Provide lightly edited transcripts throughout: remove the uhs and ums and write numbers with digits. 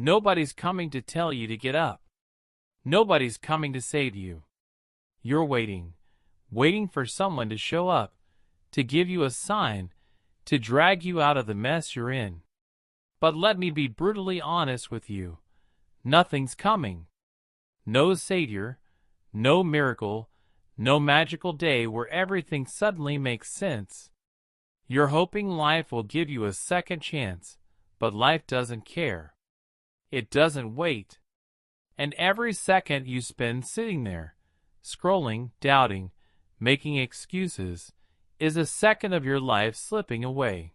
Nobody's coming to tell you to get up. Nobody's coming to save you. You're waiting, waiting for someone to show up, to give you a sign, to drag you out of the mess you're in. But let me be brutally honest with you. Nothing's coming. No savior, no miracle, no magical day where everything suddenly makes sense. You're hoping life will give you a second chance, but life doesn't care. It doesn't wait. And every second you spend sitting there, scrolling, doubting, making excuses, is a second of your life slipping away.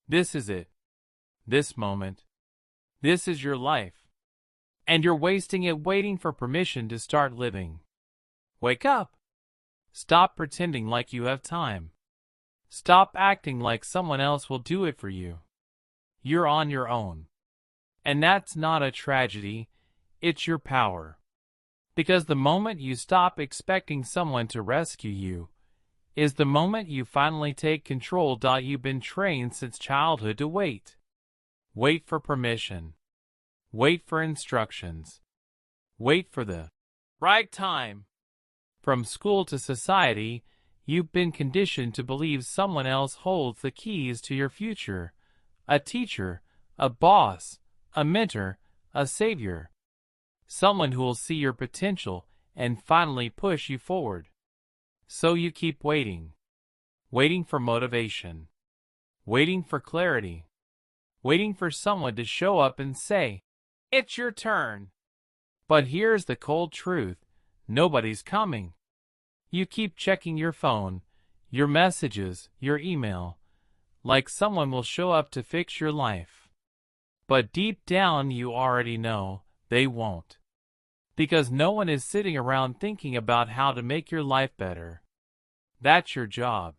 This is it. This moment. This is your life. And you're wasting it waiting for permission to start living. Wake up. Stop pretending like you have time. Stop acting like someone else will do it for you. You're on your own. And that's not a tragedy, it's your power. Because the moment you stop expecting someone to rescue you is the moment you finally take control. You've been trained since childhood to wait. Wait for permission. Wait for instructions. Wait for the right time. From school to society, you've been conditioned to believe someone else holds the keys to your future. A teacher, a boss, a mentor, a savior. Someone who will see your potential and finally push you forward. So you keep waiting. Waiting for motivation. Waiting for clarity. Waiting for someone to show up and say, "It's your turn." But here's the cold truth. Nobody's coming. You keep checking your phone, your messages, your email, like someone will show up to fix your life. But deep down you already know they won't. Because no one is sitting around thinking about how to make your life better. That's your job.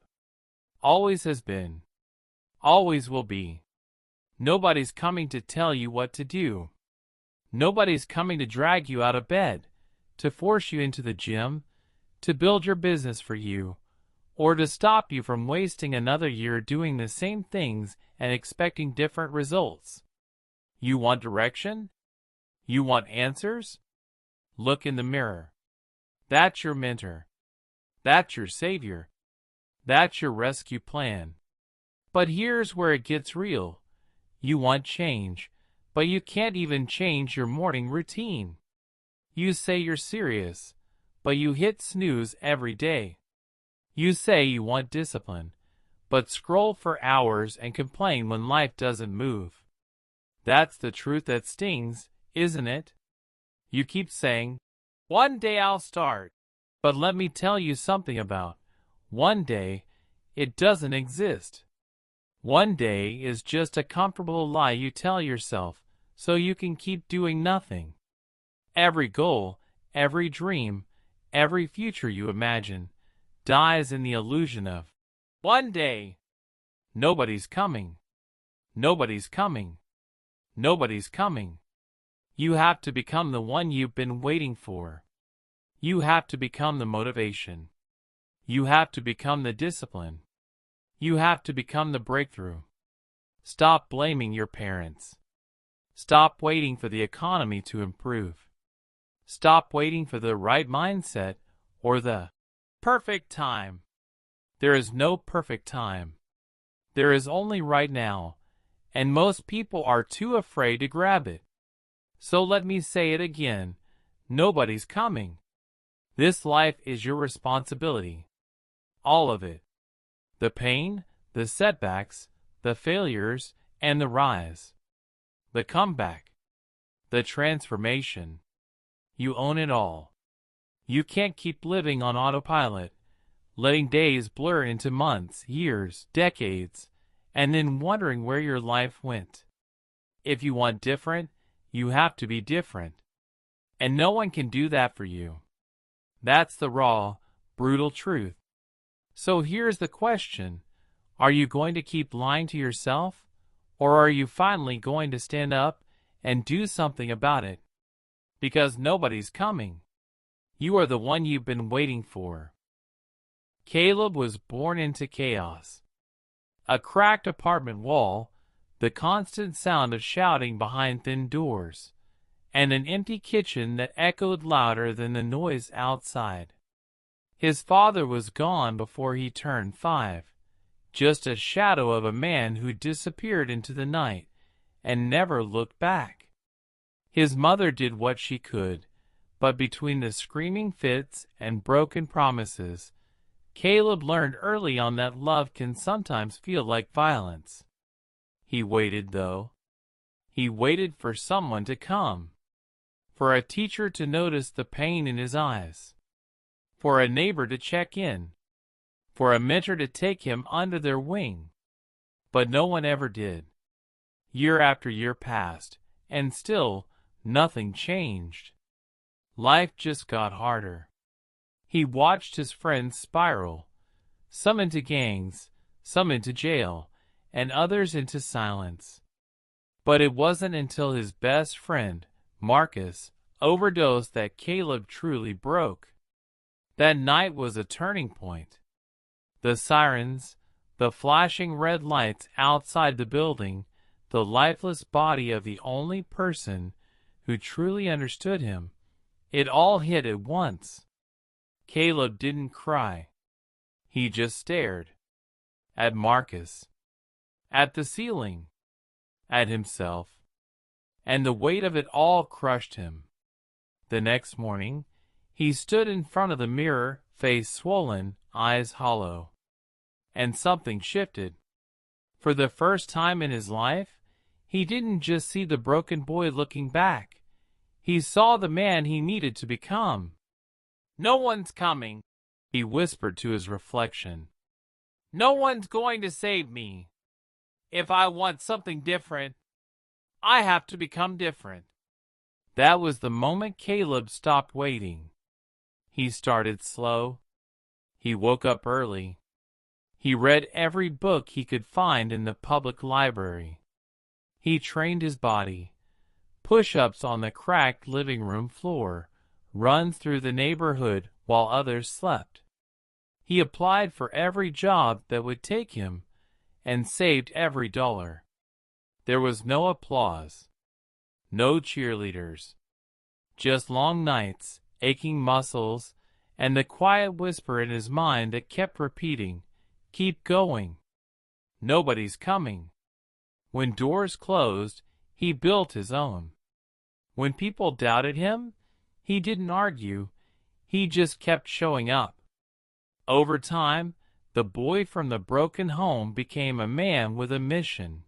Always has been. Always will be. Nobody's coming to tell you what to do. Nobody's coming to drag you out of bed, to force you into the gym, to build your business for you, or to stop you from wasting another year doing the same things and expecting different results. You want direction? You want answers? Look in the mirror. That's your mentor. That's your savior. That's your rescue plan. But here's where it gets real. You want change, but you can't even change your morning routine. You say you're serious, but you hit snooze every day. You say you want discipline, but scroll for hours and complain when life doesn't move. That's the truth that stings, isn't it? You keep saying, "One day I'll start." But let me tell you something about one day. It doesn't exist. One day is just a comfortable lie you tell yourself so you can keep doing nothing. Every goal, every dream, every future you imagine dies in the illusion of one day. Nobody's coming. Nobody's coming. Nobody's coming. You have to become the one you've been waiting for. You have to become the motivation. You have to become the discipline. You have to become the breakthrough. Stop blaming your parents. Stop waiting for the economy to improve. Stop waiting for the right mindset or the perfect time. There is no perfect time. There is only right now, and most people are too afraid to grab it. So let me say it again. Nobody's coming. This life is your responsibility. All of it. The pain, the setbacks, the failures, and the rise. The comeback. The transformation. You own it all. You can't keep living on autopilot, letting days blur into months, years, decades, and then wondering where your life went. If you want different, you have to be different. And no one can do that for you. That's the raw, brutal truth. So here's the question. Are you going to keep lying to yourself? Or are you finally going to stand up and do something about it? Because nobody's coming. You are the one you've been waiting for. Caleb was born into chaos. A cracked apartment wall, the constant sound of shouting behind thin doors, and an empty kitchen that echoed louder than the noise outside. His father was gone before he turned 5, just a shadow of a man who disappeared into the night and never looked back. His mother did what she could, but between the screaming fits and broken promises, Caleb learned early on that love can sometimes feel like violence. He waited, though. He waited for someone to come, for a teacher to notice the pain in his eyes, for a neighbor to check in, for a mentor to take him under their wing. But no one ever did. Year after year passed, and still nothing changed. Life just got harder. He watched his friends spiral, some into gangs, some into jail, and others into silence. But it wasn't until his best friend, Marcus, overdosed that Caleb truly broke. That night was a turning point. The sirens, the flashing red lights outside the building, the lifeless body of the only person who truly understood him, it all hit at once. Caleb didn't cry. He just stared. At Marcus. At the ceiling. At himself. And the weight of it all crushed him. The next morning, he stood in front of the mirror, face swollen, eyes hollow. And something shifted. For the first time in his life, he didn't just see the broken boy looking back. He saw the man he needed to become. "No one's coming," he whispered to his reflection. "No one's going to save me. If I want something different, I have to become different." That was the moment Caleb stopped waiting. He started slow. He woke up early. He read every book he could find in the public library. He trained his body. Push-ups on the cracked living room floor, runs through the neighborhood while others slept. He applied for every job that would take him and saved every dollar. There was no applause, no cheerleaders, just long nights, aching muscles, and the quiet whisper in his mind that kept repeating, "Keep going. Nobody's coming." When doors closed, he built his own. When people doubted him, he didn't argue. He just kept showing up. Over time, the boy from the broken home became a man with a mission.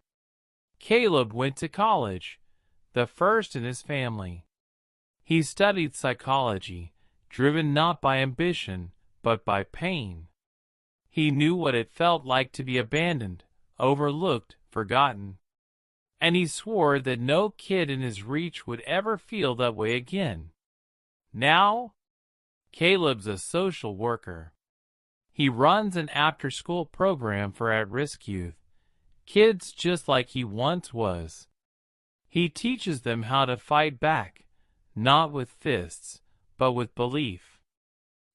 Caleb went to college, the first in his family. He studied psychology, driven not by ambition, but by pain. He knew what it felt like to be abandoned, overlooked, forgotten. And he swore that no kid in his reach would ever feel that way again. Now, Caleb's a social worker. He runs an after-school program for at-risk youth, kids just like he once was. He teaches them how to fight back, not with fists, but with belief.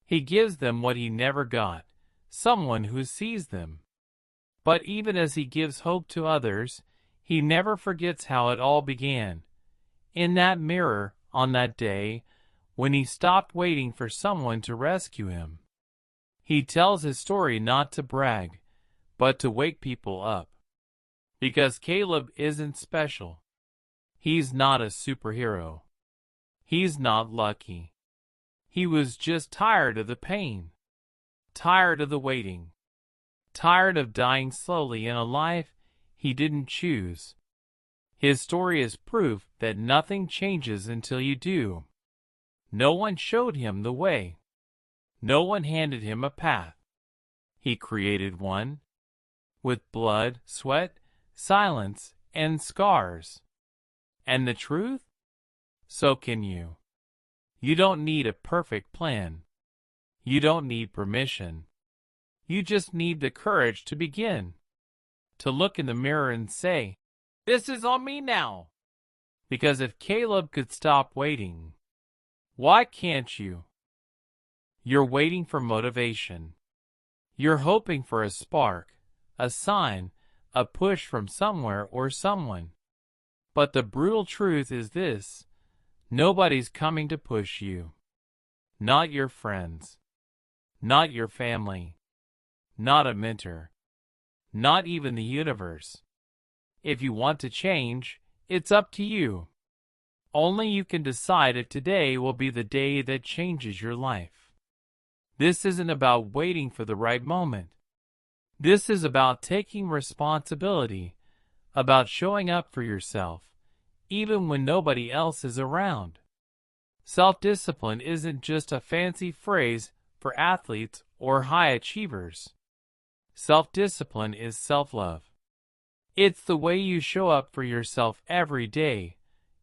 He gives them what he never got, someone who sees them. But even as he gives hope to others, he never forgets how it all began. In that mirror, on that day, when he stopped waiting for someone to rescue him. He tells his story not to brag, but to wake people up. Because Caleb isn't special. He's not a superhero. He's not lucky. He was just tired of the pain. Tired of the waiting. Tired of dying slowly in a life he didn't choose. His story is proof that nothing changes until you do. No one showed him the way. No one handed him a path. He created one. With blood, sweat, silence, and scars. And the truth? So can you. You don't need a perfect plan. You don't need permission. You just need the courage to begin. To look in the mirror and say, "This is on me now." Because if Caleb could stop waiting, why can't you? You're waiting for motivation. You're hoping for a spark, a sign, a push from somewhere or someone. But the brutal truth is this: nobody's coming to push you. Not your friends. Not your family. Not a mentor. Not even the universe. If you want to change, it's up to you. Only you can decide if today will be the day that changes your life. This isn't about waiting for the right moment. This is about taking responsibility, about showing up for yourself, even when nobody else is around. Self-discipline isn't just a fancy phrase for athletes or high achievers. Self-discipline is self-love. It's the way you show up for yourself every day,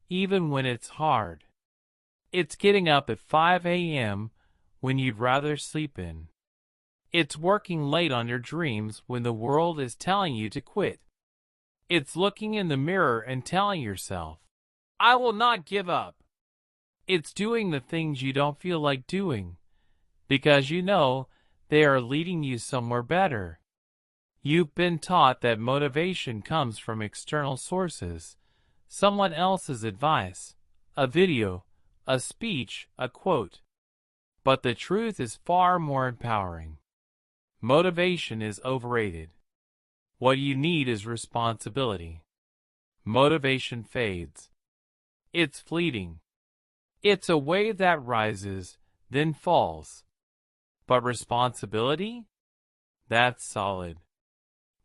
even when it's hard. It's getting up at 5 a.m. when you'd rather sleep in. It's working late on your dreams when the world is telling you to quit. It's looking in the mirror and telling yourself, "I will not give up." It's doing the things you don't feel like doing, because you know they are leading you somewhere better. You've been taught that motivation comes from external sources, someone else's advice, a video, a speech, a quote. But the truth is far more empowering. Motivation is overrated. What you need is responsibility. Motivation fades. It's fleeting. It's a wave that rises, then falls. But responsibility? That's solid.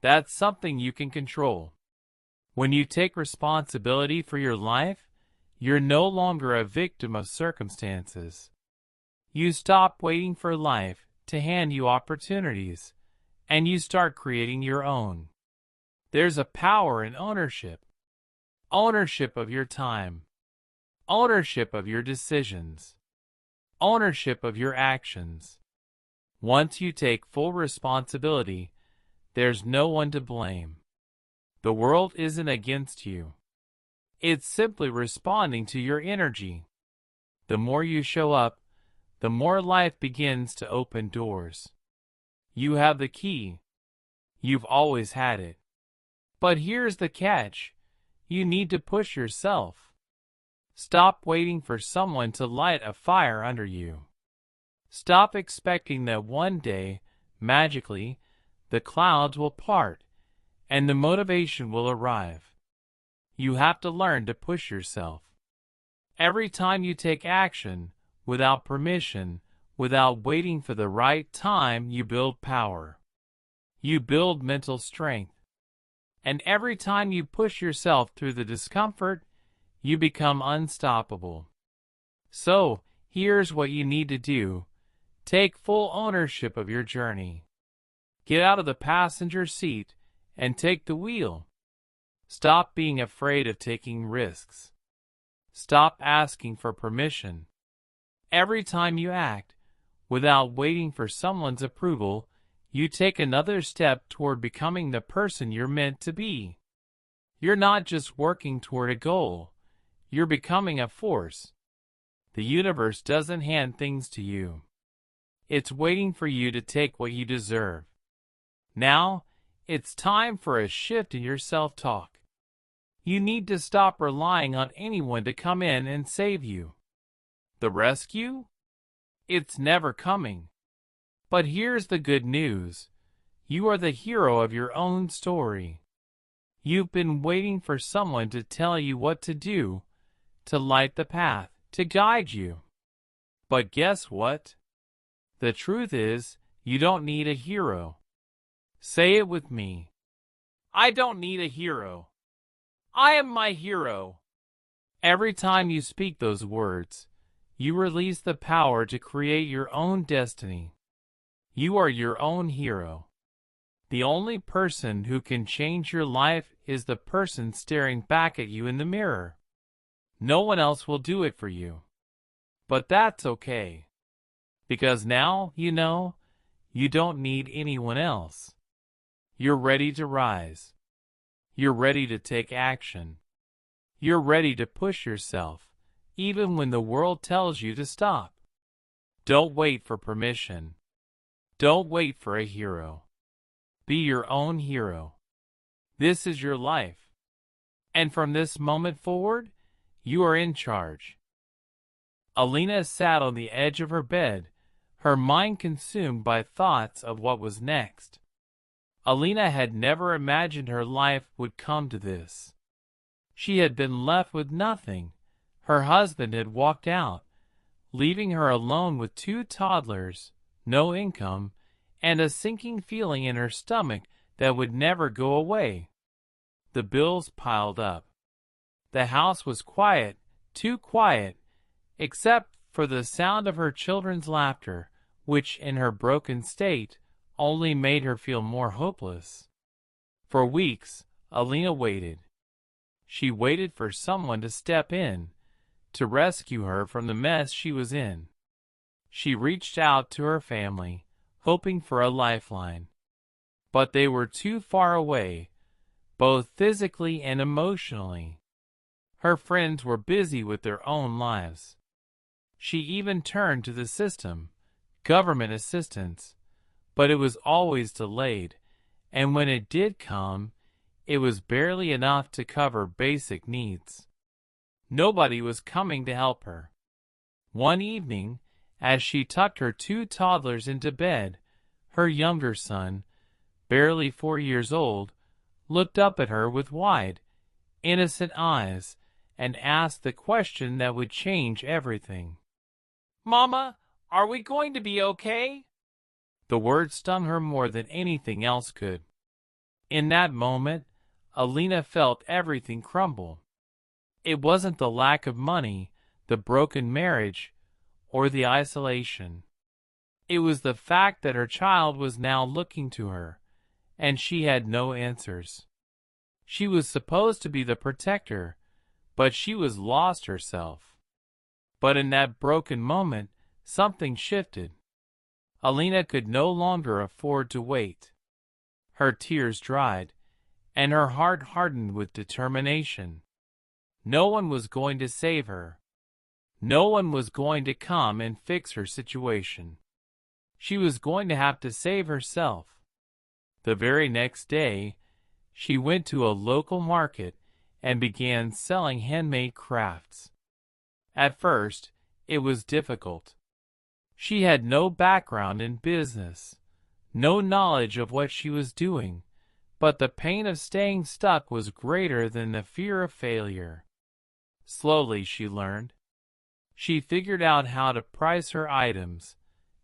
That's something you can control. When you take responsibility for your life, you're no longer a victim of circumstances. You stop waiting for life to hand you opportunities, and you start creating your own. There's a power in ownership. Ownership of your time. Ownership of your decisions. Ownership of your actions. Once you take full responsibility, there's no one to blame. The world isn't against you. It's simply responding to your energy. The more you show up, the more life begins to open doors. You have the key. You've always had it. But here's the catch: you need to push yourself. Stop waiting for someone to light a fire under you. Stop expecting that one day, magically, the clouds will part and the motivation will arrive. You have to learn to push yourself. Every time you take action, without permission, without waiting for the right time, you build power. You build mental strength. And every time you push yourself through the discomfort, you become unstoppable. So, here's what you need to do. Take full ownership of your journey. Get out of the passenger seat and take the wheel. Stop being afraid of taking risks. Stop asking for permission. Every time you act, without waiting for someone's approval, you take another step toward becoming the person you're meant to be. You're not just working toward a goal. You're becoming a force. The universe doesn't hand things to you. It's waiting for you to take what you deserve. Now, it's time for a shift in your self-talk. You need to stop relying on anyone to come in and save you. The rescue? It's never coming. But here's the good news. You are the hero of your own story. You've been waiting for someone to tell you what to do, to light the path, to guide you. But guess what? The truth is, you don't need a hero. Say it with me. I don't need a hero. I am my hero. Every time you speak those words, you release the power to create your own destiny. You are your own hero. The only person who can change your life is the person staring back at you in the mirror. No one else will do it for you. But that's okay. Because now, you know, you don't need anyone else. You're ready to rise. You're ready to take action. You're ready to push yourself, even when the world tells you to stop. Don't wait for permission. Don't wait for a hero. Be your own hero. This is your life. And from this moment forward, you are in charge. Alina sat on the edge of her bed, her mind consumed by thoughts of what was next. Alina had never imagined her life would come to this. She had been left with nothing. Her husband had walked out, leaving her alone with 2 toddlers, no income, and a sinking feeling in her stomach that would never go away. The bills piled up. The house was quiet, too quiet, except for the sound of her children's laughter, which in her broken state only made her feel more hopeless. For weeks, Alina waited. She waited for someone to step in, to rescue her from the mess she was in. She reached out to her family, hoping for a lifeline. But they were too far away, both physically and emotionally. Her friends were busy with their own lives. She even turned to the system, government assistance, but it was always delayed, and when it did come, it was barely enough to cover basic needs. Nobody was coming to help her. One evening, as she tucked her 2 toddlers into bed, her younger son, barely 4 years old, looked up at her with wide, innocent eyes and asked the question that would change everything. "Mama, are we going to be okay?" The word stung her more than anything else could. In that moment, Alina felt everything crumble. It wasn't the lack of money, the broken marriage, or the isolation. It was the fact that her child was now looking to her, and she had no answers. She was supposed to be the protector, but she was lost herself. But in that broken moment, something shifted. Alina could no longer afford to wait. Her tears dried, and her heart hardened with determination. No one was going to save her. No one was going to come and fix her situation. She was going to have to save herself. The very next day, she went to a local market and began selling handmade crafts. At first, it was difficult. She had no background in business, no knowledge of what she was doing, but the pain of staying stuck was greater than the fear of failure. Slowly, she learned. She figured out how to price her items,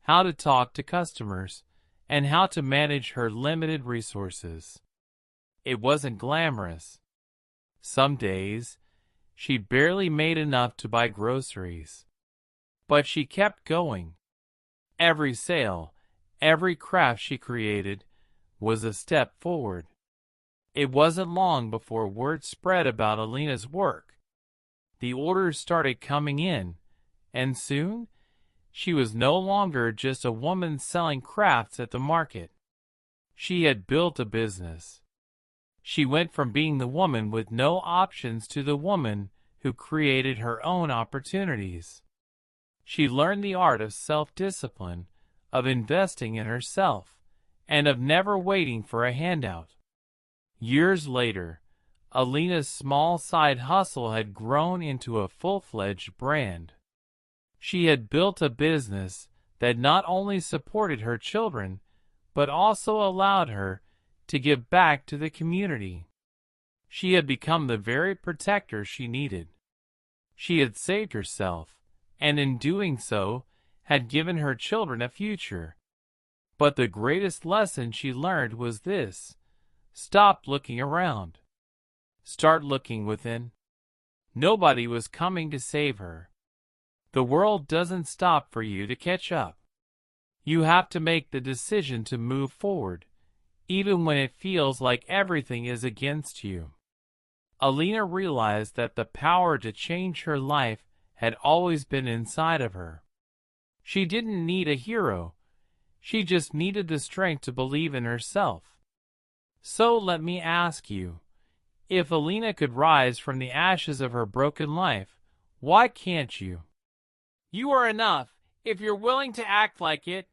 how to talk to customers, and how to manage her limited resources. It wasn't glamorous. Some days, she barely made enough to buy groceries. But she kept going. Every sale, every craft she created, was a step forward. It wasn't long before word spread about Alina's work. The orders started coming in, and soon, she was no longer just a woman selling crafts at the market. She had built a business. She went from being the woman with no options to the woman who created her own opportunities. She learned the art of self-discipline, of investing in herself, and of never waiting for a handout. Years later, Alina's small side hustle had grown into a full-fledged brand. She had built a business that not only supported her children, but also allowed her to give back to the community. She had become the very protector she needed. She had saved herself, and in doing so, had given her children a future. But the greatest lesson she learned was this: stop looking around. Start looking within. Nobody was coming to save her. The world doesn't stop for you to catch up. You have to make the decision to move forward, even when it feels like everything is against you. Alina realized that the power to change her life had always been inside of her. She didn't need a hero. She just needed the strength to believe in herself. So let me ask you, if Alina could rise from the ashes of her broken life, why can't you? You are enough if you're willing to act like it.